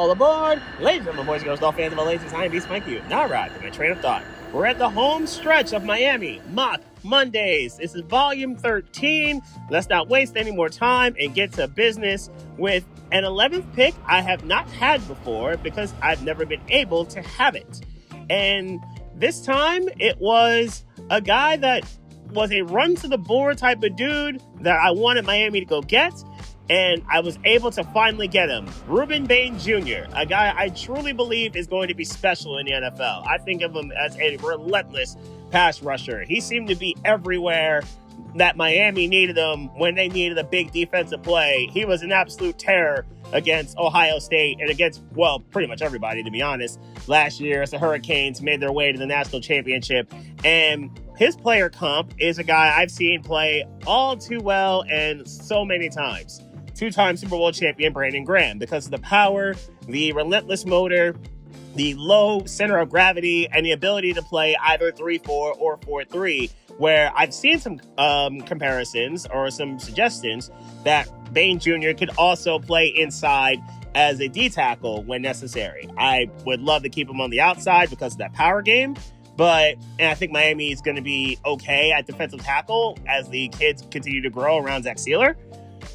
All aboard! Ladies and gentlemen, boys and girls, all fans of all ages, I am Beast Mike. You now arrived at my train of thought. We're at the home stretch of Miami Mock Mondays. This is volume 13. Let's not waste any more time and get to business with an 11th pick I have not had before because I've never been able to have it. And this time it was a guy that was a run to the board type of dude that I wanted Miami to go get. And I was able to finally get him. Rueben Bain Jr., a guy I truly believe is going to be special in the NFL. I think of him as a relentless pass rusher. He seemed to be everywhere that Miami needed him when they needed a big defensive play. He was an absolute terror against Ohio State and against, well, pretty much everybody, to be honest. Last year, as the Hurricanes made their way to the national championship. And his player comp is a guy I've seen play all too well and so many times. Two-time Super Bowl champion Brandon Graham, because of the power, the relentless motor, the low center of gravity, and the ability to play either 3-4 or 4-3, where I've seen some comparisons or some suggestions that Bain Jr. could also play inside as a D-tackle when necessary. I would love to keep him on the outside because of that power game, and I think Miami is going to be okay at defensive tackle as the kids continue to grow around Zach Sealer.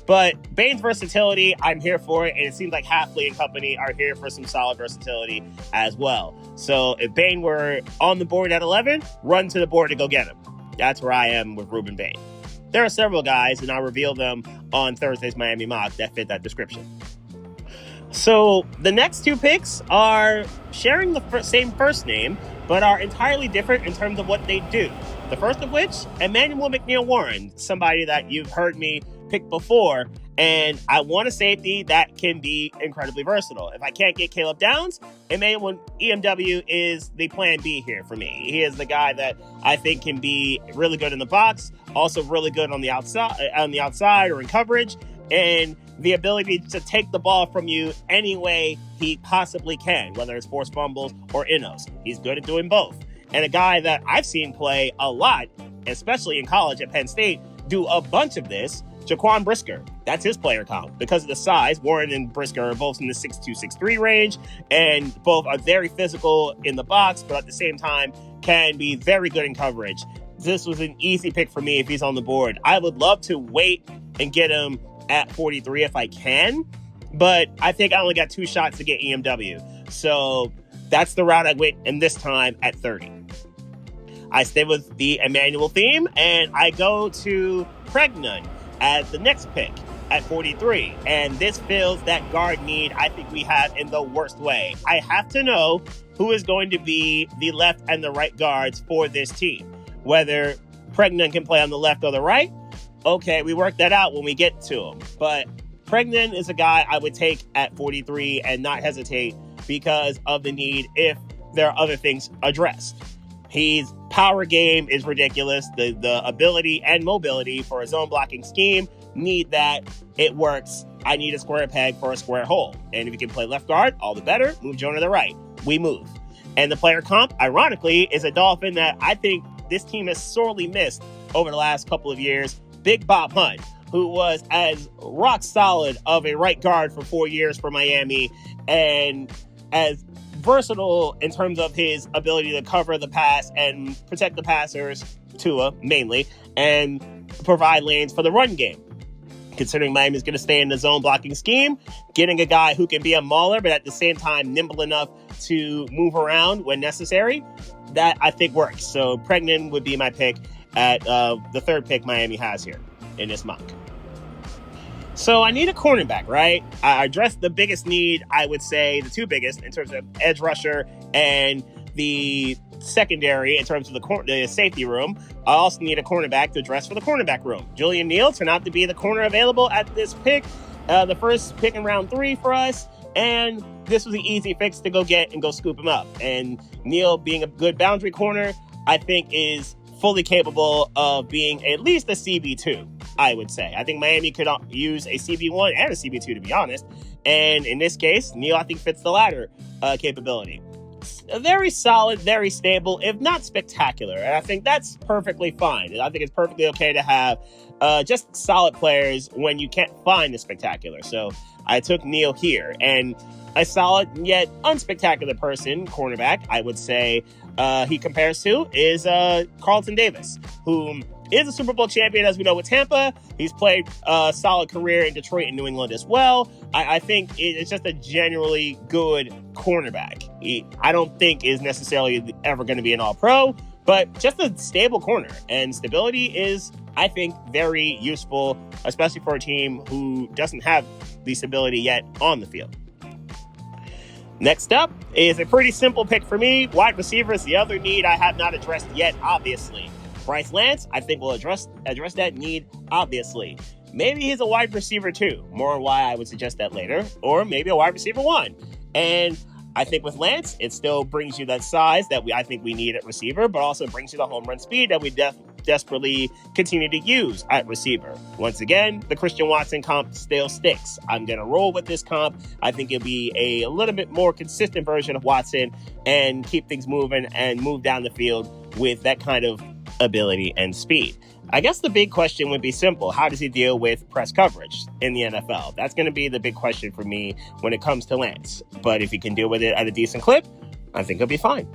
But Bain's versatility, I'm here for it, and it seems like Hafley and company are here for some solid versatility as well. So if Bain were on the board at 11, run to the board to go get him. That's where I am with Rueben Bain. There are several guys, and I'll reveal them on Thursday's Miami Mock that fit that description. So the next two picks are sharing the same first name, but are entirely different in terms of what they do. The first of which, Emmanuel McNeil-Warren, somebody that you've heard me pick before, and I want a safety that can be incredibly versatile. If I can't get Caleb Downs, Emmanuel EMW is the plan B here for me. He is the guy that I think can be really good in the box, also really good on the outside or in coverage, and the ability to take the ball from you any way he possibly can, whether it's forced fumbles or innos. He's good at doing both. And a guy that I've seen play a lot, especially in college at Penn State, do a bunch of this, Jaquan Brisker. That's his player count. Because of the size, Warren and Brisker are both in the 6'2", 6'3" range, and both are very physical in the box, but at the same time can be very good in coverage. This was an easy pick for me if he's on the board. I would love to wait and get him at 43 if I can, but I think I only got 2 shots to get EMW. So that's the route I went in this time at 30. I stay with the Emmanuel theme, and I go to Pregnon as the next pick at 43. And this fills that guard need I think we have in the worst way. I have to know who is going to be the left and the right guards for this team. Whether Pregnon can play on the left or the right, okay, we work that out when we get to him. But Pregnon is a guy I would take at 43 and not hesitate because of the need if there are other things addressed. His power game is ridiculous. The ability and mobility for a zone blocking scheme need that. It works. I need a square peg for a square hole. And if you can play left guard, all the better. Move Jonah to the right. We move. And the player comp, ironically, is a Dolphin that I think this team has sorely missed over the last couple of years. Big Bob Hunt, who was as rock solid of a right guard for 4 years for Miami and as versatile in terms of his ability to cover the pass and protect the passers, Tua mainly, and provide lanes for the run game. Considering Miami's going to stay in the zone blocking scheme, getting a guy who can be a mauler, but at the same time nimble enough to move around when necessary, that I think works. So Pregnon would be my pick at the third pick Miami has here in this mock. So I need a cornerback, right? I addressed the biggest need, I would say, the two biggest in terms of edge rusher and the secondary in terms of the safety room. I also need a cornerback to address for the cornerback room. Julian Neal turned out to be the corner available at this pick, the first pick in round 3 for us. And this was an easy fix to go get and go scoop him up. And Neal, being a good boundary corner, I think is fully capable of being at least a CB2, I would say. I think Miami could use a CB1 and a CB2, to be honest. And in this case, Neal, I think, fits the latter capability. very solid, very stable, if not spectacular. And I think that's perfectly fine. And I think it's perfectly okay to have just solid players when you can't find the spectacular. So I took Neal here. And a solid yet unspectacular person, cornerback, I would say he compares to is Carlton Davis, who is a Super Bowl champion, as we know, with Tampa. He's played a solid career in Detroit and New England as well. I think it's just a generally good cornerback. I don't think is necessarily ever going to be an all-pro, but just a stable corner. And stability is, I think, very useful, especially for a team who doesn't have the stability yet on the field. Next up is a pretty simple pick for me. Wide receiver is the other need I have not addressed yet, obviously. Bryce Lance, I think, will address that need, obviously. Maybe he's a wide receiver 2. More on why I would suggest that later. Or maybe a wide receiver 1. And I think with Lance, it still brings you that size that I think we need at receiver, but also brings you the home run speed that we desperately continue to use at receiver. Once again, the Christian Watson comp still sticks. I'm going to roll with this comp. I think it'll be a little bit more consistent version of Watson and keep things moving and move down the field with that kind of ability and speed. I guess the big question would be simple. How does he deal with press coverage in the NFL? That's going to be the big question for me when it comes to Lance. But if he can deal with it at a decent clip, I think he'll be fine.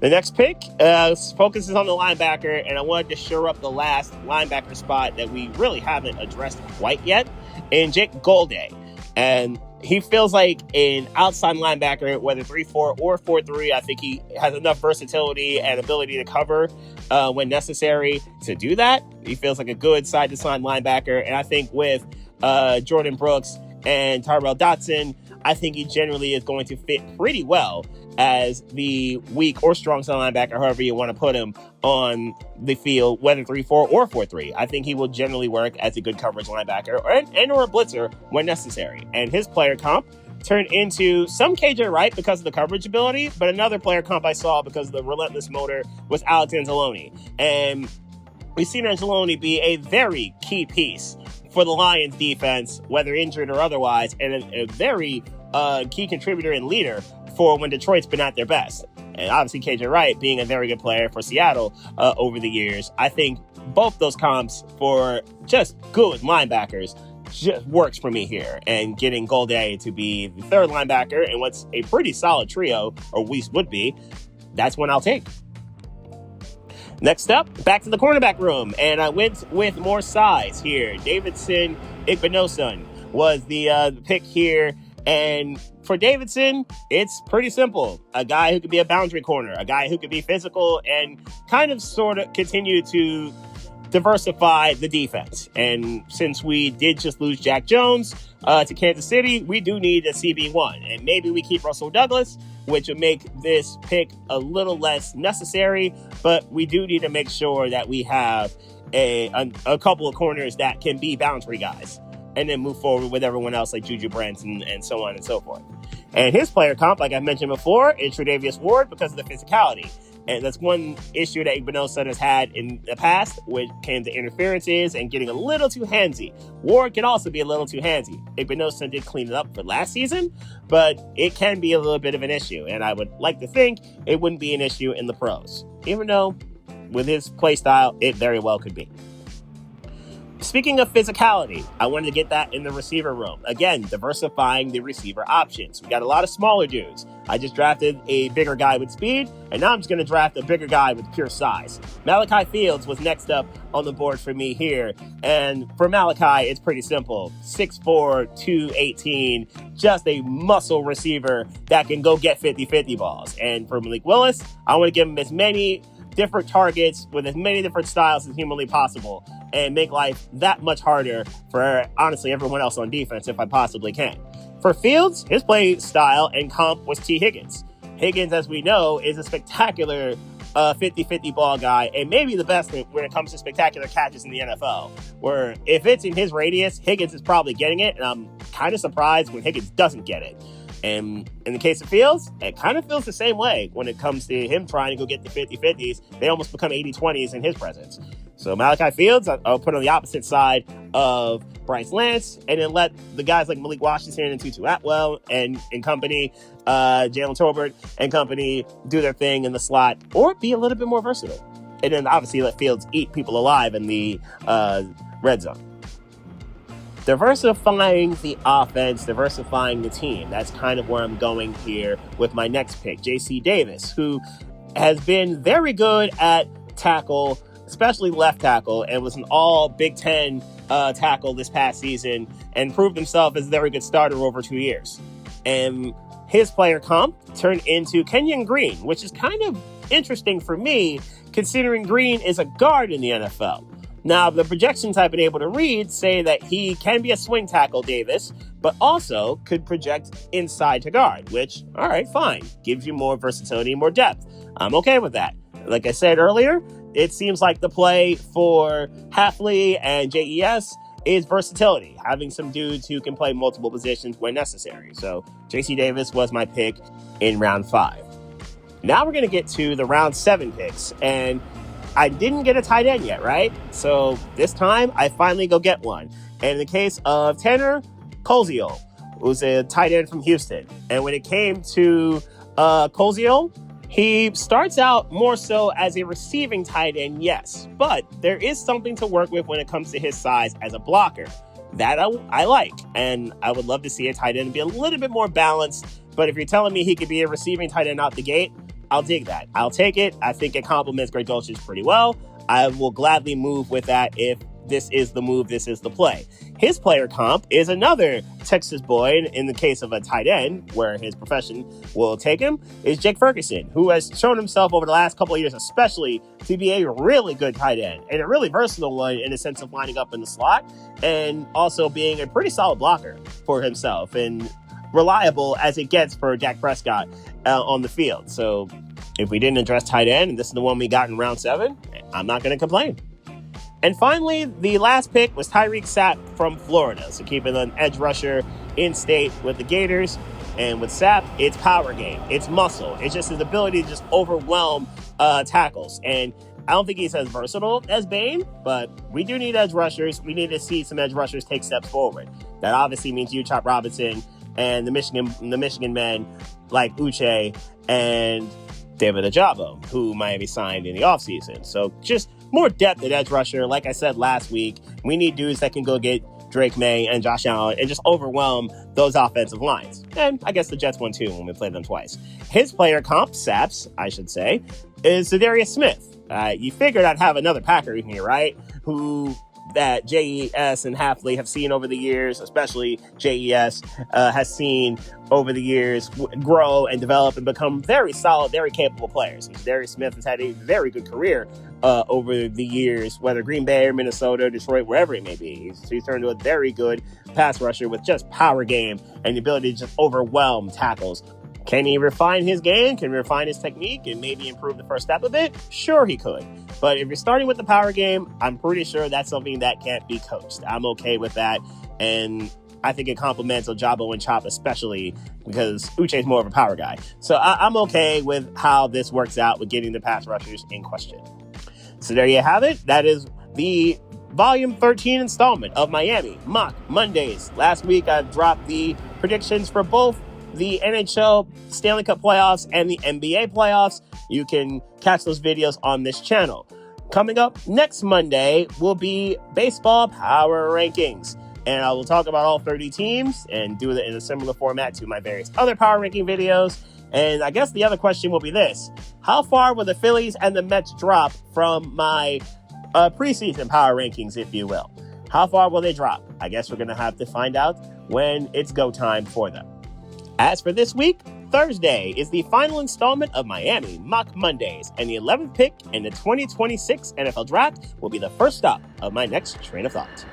The next pick focuses on the linebacker, and I wanted to shore up the last linebacker spot that we really haven't addressed quite yet in Jake Golday. And he feels like an outside linebacker, whether 3-4 or 4-3. I think he has enough versatility and ability to cover when necessary to do that. He feels like a good side-to-side linebacker. And I think with Jordan Brooks and Tyrell Dotson, I think he generally is going to fit pretty well as the weak or strong side linebacker, however you want to put him on the field, whether 3-4 or 4-3. I think he will generally work as a good coverage linebacker or a blitzer when necessary. And his player comp turned into some KJ Wright because of the coverage ability, but another player comp I saw because of the relentless motor was Alex Anzalone. And we've seen Anzalone be a very key piece for the Lions defense, whether injured or otherwise, and a very key contributor and leader for when Detroit's been at their best. And obviously KJ Wright being a very good player for Seattle over the years. I think both those comps for just good linebackers just works for me here. And getting Golday to be the third linebacker in what's a pretty solid trio, or at least would be, that's one I'll take. Next up, back to the cornerback room, and I went with more size here. Davidson Igbinosun was the pick here, and for Davidson, it's pretty simple. A guy who could be a boundary corner, a guy who could be physical and kind of sort of continue to diversify the defense. And since we did just lose Jack Jones to Kansas City, we do need a CB1. And maybe we keep Russell Douglas, which would make this pick a little less necessary, but we do need to make sure that we have a couple of corners that can be boundary guys, and then move forward with everyone else like Juju Brents and so on and so forth. And his player comp, like I mentioned before, is Tre'Davious Ward because of the physicality. And that's one issue that Igbinosun has had in the past when it came to interferences and getting a little too handsy. Ward can also be a little too handsy. Igbinosun did clean it up for last season, but it can be a little bit of an issue. And I would like to think it wouldn't be an issue in the pros, even though with his play style, it very well could be. Speaking of physicality, I wanted to get that in the receiver room. Again, diversifying the receiver options. We got a lot of smaller dudes. I just drafted a bigger guy with speed, and now I'm just going to draft a bigger guy with pure size. Malachi Fields was next up on the board for me here. And for Malachi, it's pretty simple. 6'4", 218, just a muscle receiver that can go get 50-50 balls. And for Malik Willis, I want to give him as many different targets with as many different styles as humanly possible and make life that much harder for, honestly, everyone else on defense if I possibly can. For Fields, his play style and comp was T. Higgins. Higgins, as we know, is a spectacular 50-50 ball guy and maybe the best when it comes to spectacular catches in the NFL, where if it's in his radius, Higgins is probably getting it, and I'm kind of surprised when Higgins doesn't get it. And in the case of Fields, it kind of feels the same way when it comes to him trying to go get the 50-50s. They almost become 80-20s in his presence. So Malachi Fields, I'll put on the opposite side of Bryce Lance, and then let the guys like Malik Washington and Tutu Atwell and company, Jalen Tolbert and company do their thing in the slot, or be a little bit more versatile. And then obviously let Fields eat people alive in the red zone. Diversifying the offense, diversifying the team. That's kind of where I'm going here with my next pick, J.C. Davis, who has been very good at tackle, especially left tackle, and was an all Big Ten tackle this past season and proved himself as a very good starter over 2 years. And his player comp turned into Kenyon Green, which is kind of interesting for me, considering Green is a guard in the NFL. Now, the projections I've been able to read say that he can be a swing tackle, Davis, but also could project inside to guard, which, all right, fine, gives you more versatility and more depth. I'm okay with that. Like I said earlier, it seems like the play for Hafley and JES is versatility, having some dudes who can play multiple positions when necessary. So J.C. Davis was my pick in round 5. Now we're going to get to the round 7 picks, and I didn't get a tight end yet, right? So this time I finally go get one. And in the case of Tanner Koziol, who's a tight end from Houston. And when it came to Koziol, he starts out more so as a receiving tight end, yes. But there is something to work with when it comes to his size as a blocker. That I like. And I would love to see a tight end be a little bit more balanced. But if you're telling me he could be a receiving tight end out the gate, I'll dig that. I'll take it. I think it complements Greg Dulcich pretty well. I will gladly move with that if this is the move, this is the play. His player comp is another Texas boy, in the case of a tight end, where his profession will take him, is Jake Ferguson, who has shown himself over the last couple of years, especially, to be a really good tight end, and a really versatile one in the sense of lining up in the slot, and also being a pretty solid blocker for himself, and reliable as it gets for Dak Prescott on the field. So if we didn't address tight end, and this is the one we got in round 7, I'm not going to complain. And finally, the last pick was Tyreek Sapp from Florida. So keeping an edge rusher in state with the Gators. And with Sapp, it's power game. It's muscle. It's just his ability to just overwhelm tackles. And I don't think he's as versatile as Bane, but we do need edge rushers. We need to see some edge rushers take steps forward. That obviously means you, Chop Robinson, and the Michigan men like Uche and David Ajabo, who Miami signed in the offseason. So just more depth at edge rusher. Like I said last week, we need dudes that can go get Drake May and Josh Allen and just overwhelm those offensive lines. And I guess the Jets won too when we played them twice. His player comp, Saps, I should say, is Zadarius Smith. You figured I'd have another Packer in here, right? Who that JES and Hafley have seen over the years, especially JES has seen over the years grow and develop and become very solid, very capable players. And Darius Smith has had a very good career over the years, whether Green Bay or Minnesota, Detroit, wherever it may be. He's turned into a very good pass rusher with just power game and the ability to just overwhelm tackles. Can he refine his game? Can he refine his technique and maybe improve the first step a bit? Sure, he could. But if you're starting with the power game, I'm pretty sure that's something that can't be coached. I'm okay with that. And I think it complements Ojabo and Chop, especially because Uche is more of a power guy. So I'm okay with how this works out with getting the pass rushers in question. So there you have it. That is the Volume 13 installment of Miami Mock Mondays. Last week, I dropped the predictions for both the NHL Stanley Cup playoffs and the NBA playoffs. You can catch those videos on this channel. Coming up next Monday will be baseball power rankings. And I will talk about all 30 teams and do it in a similar format to my various other power ranking videos. And I guess the other question will be this: how far will the Phillies and the Mets drop from my preseason power rankings, if you will? How far will they drop? I guess we're going to have to find out when it's go time for them. As for this week, Thursday is the final installment of Miami Mock Mondays, and the 11th pick in the 2026 NFL Draft will be the first stop of my next train of thought.